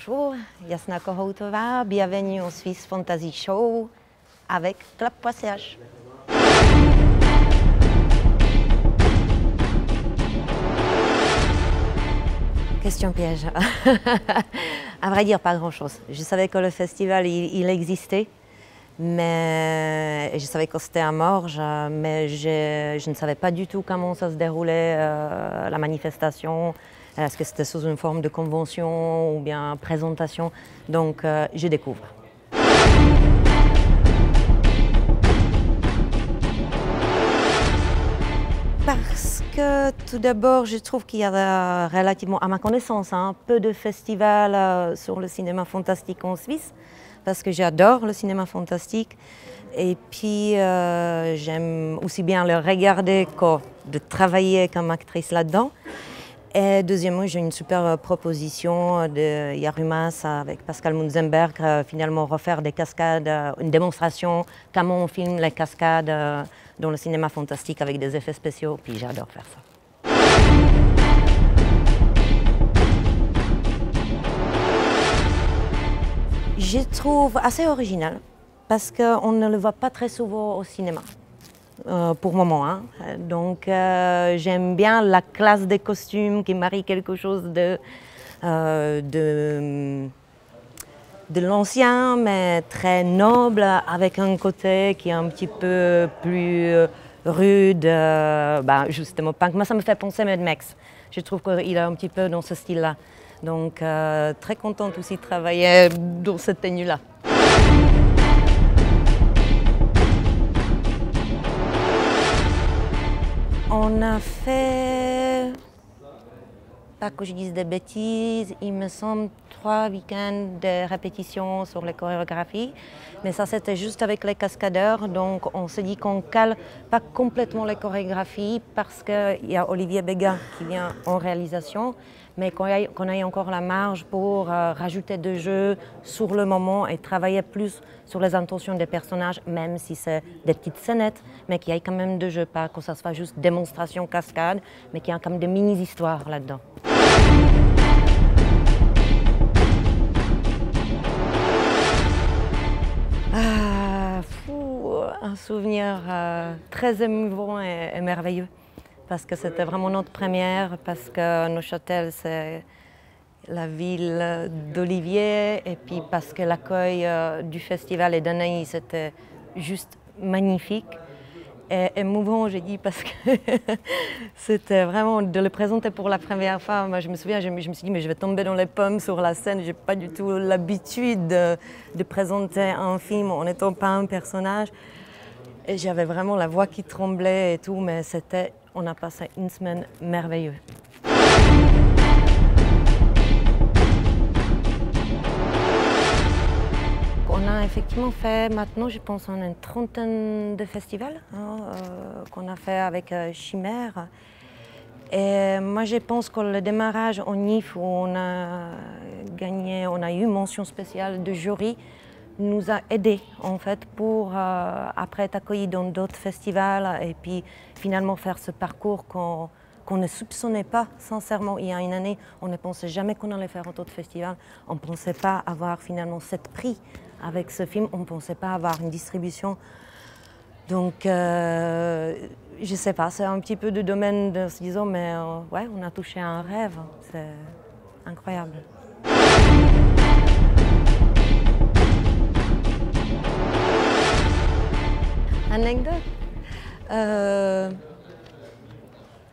Bonjour, Jasna Kohoutová, bienvenue au Swiss Fantasy Show avec Club.ch. Question piège. À vrai dire, pas grand-chose. Je savais que le festival, il existait, mais je savais que c'était à Morges, mais je ne savais pas du tout comment ça se déroulait, la manifestation. Est-ce que c'était sous une forme de convention ou bien présentation? Donc, je découvre. Parce que tout d'abord, je trouve qu'il y a relativement, à ma connaissance, peu de festivals sur le cinéma fantastique en Suisse, parce que j'adore le cinéma fantastique. Et puis, j'aime aussi bien le regarder que de travailler comme actrice là-dedans. Et deuxièmement, j'ai une super proposition de Yarumas avec Pascal Munzenberg, finalement refaire des cascades, une démonstration, comment on filme les cascades dans le cinéma fantastique avec des effets spéciaux, puis j'adore faire ça. Je trouve assez original, parce qu'on ne le voit pas très souvent au cinéma. Pour le moment. Donc j'aime bien la classe des costumes qui marie quelque chose de l'ancien, mais très noble, avec un côté qui est un petit peu plus rude, justement punk. Moi, ça me fait penser à Mad Max. Je trouve qu'il est un petit peu dans ce style-là. Donc très contente aussi de travailler dans cette tenue-là. On a fait, pas que je dise des bêtises, il me semble 3 week-ends de répétitions sur les chorégraphies. Mais ça, c'était juste avec les cascadeurs. Donc, on s'est dit qu'on cale pas complètement les chorégraphies parce qu'il y a Olivier Béga qui vient en réalisation, mais qu'on ait encore la marge pour rajouter des jeux sur le moment et travailler plus sur les intentions des personnages, même si c'est des petites scénettes, mais qu'il y ait quand même des jeux, pas que ça soit juste démonstration cascade, mais qu'il y a quand même des mini-histoires là-dedans. Un souvenir très émouvant et merveilleux, parce que c'était vraiment notre première, parce que Neuchâtel, c'est la ville d'Olivier, et puis parce que l'accueil du festival et d'Anaïs était juste magnifique. Et émouvant, j'ai dit, parce que c'était vraiment de le présenter pour la première fois. Moi, je me souviens, je me suis dit, mais je vais tomber dans les pommes sur la scène. Je n'ai pas du tout l'habitude de présenter un film en n'étant pas un personnage. Et j'avais vraiment la voix qui tremblait et tout, mais on a passé une semaine merveilleuse. On a effectivement fait maintenant, je pense, une trentaine de festivals qu'on a fait avec Chimère. Et moi, je pense que le démarrage en IF, où on a eu mention spéciale de jury, nous a aidés en fait pour après être accueillis dans d'autres festivals et puis finalement faire ce parcours qu'on ne soupçonnait pas sincèrement. Il y a une année, on ne pensait jamais qu'on allait faire autant de festivals. On ne pensait pas avoir finalement 7 prix avec ce film. On ne pensait pas avoir une distribution. Donc je ne sais pas, c'est un petit peu de domaine de se disant, mais ouais, on a touché à un rêve. C'est incroyable. Anecdote.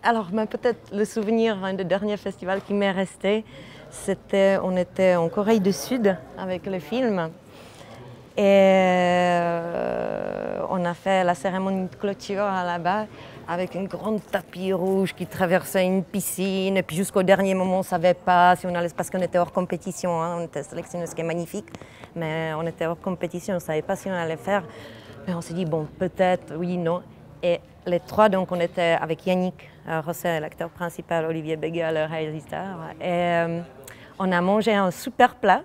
Alors, peut-être le souvenir du dernier festival qui m'est resté, c'était, on était en Corée du Sud avec le film et on a fait la cérémonie de clôture là-bas avec un grand tapis rouge qui traversait une piscine et puis jusqu'au dernier moment on ne savait pas si on allait, parce qu'on était hors compétition, on était sélectionnés, ce qui est magnifique, mais on était hors compétition, on ne savait pas si on allait faire. Mais on s'est dit, bon, peut-être, oui, non. Et les trois, donc, on était avec Yannick Rosset, l'acteur principal, Olivier Béga, le réalisateur. Et on a mangé un super plat.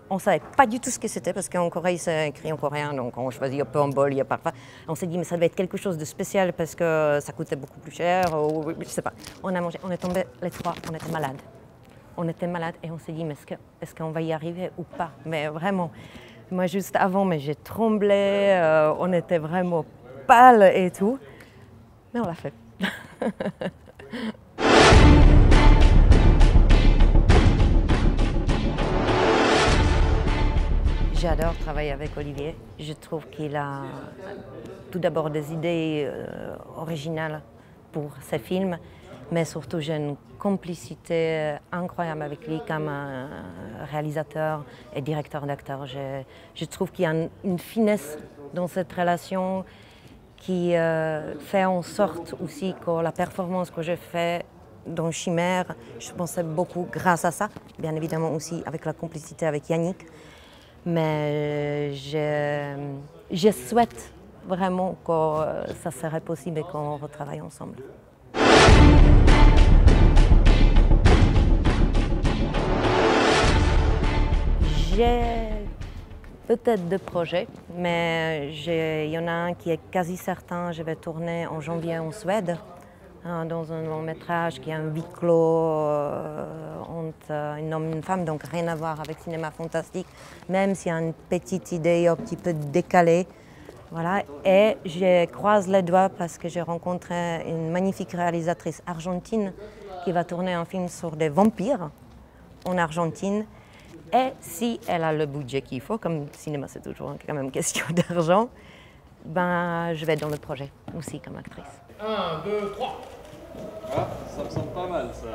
On ne savait pas du tout ce que c'était, parce qu'en Corée, c'est écrit en coréen, donc on choisit un peu en bol, il y a parfois. On s'est dit, mais ça devait être quelque chose de spécial, parce que ça coûtait beaucoup plus cher, ou je ne sais pas. On a mangé, on est tombés les trois, on était malades. on était malade et on s'est dit, mais est-ce qu'on va y arriver ou pas? Mais vraiment, moi juste avant, mais j'ai tremblé, on était vraiment pâle et tout, mais on l'a fait. J'adore travailler avec Olivier. Je trouve qu'il a tout d'abord des idées originales pour ses films, mais surtout j'ai une complicité incroyable avec lui comme un réalisateur et directeur d'acteurs. Je trouve qu'il y a une finesse dans cette relation qui fait en sorte aussi que la performance que je fais dans Chimère, je pensais beaucoup grâce à ça, bien évidemment aussi avec la complicité avec Yannick. Mais je souhaite vraiment que ça serait possible et qu'on retravaille ensemble. J'ai peut-être deux projets, mais il y en a un qui est quasi certain. Je vais tourner en janvier en Suède, dans un long métrage qui est un huis clos entre un homme et une femme, donc rien à voir avec cinéma fantastique, même s'il y a une petite idée un petit peu décalée. Voilà. Et je croise les doigts parce que j'ai rencontré une magnifique réalisatrice argentine qui va tourner un film sur des vampires en Argentine. Et si elle a le budget qu'il faut, comme le cinéma c'est toujours quand même question d'argent, ben, je vais dans le projet aussi comme actrice. 1, 2, 3. Ah, ça me semble pas mal ça.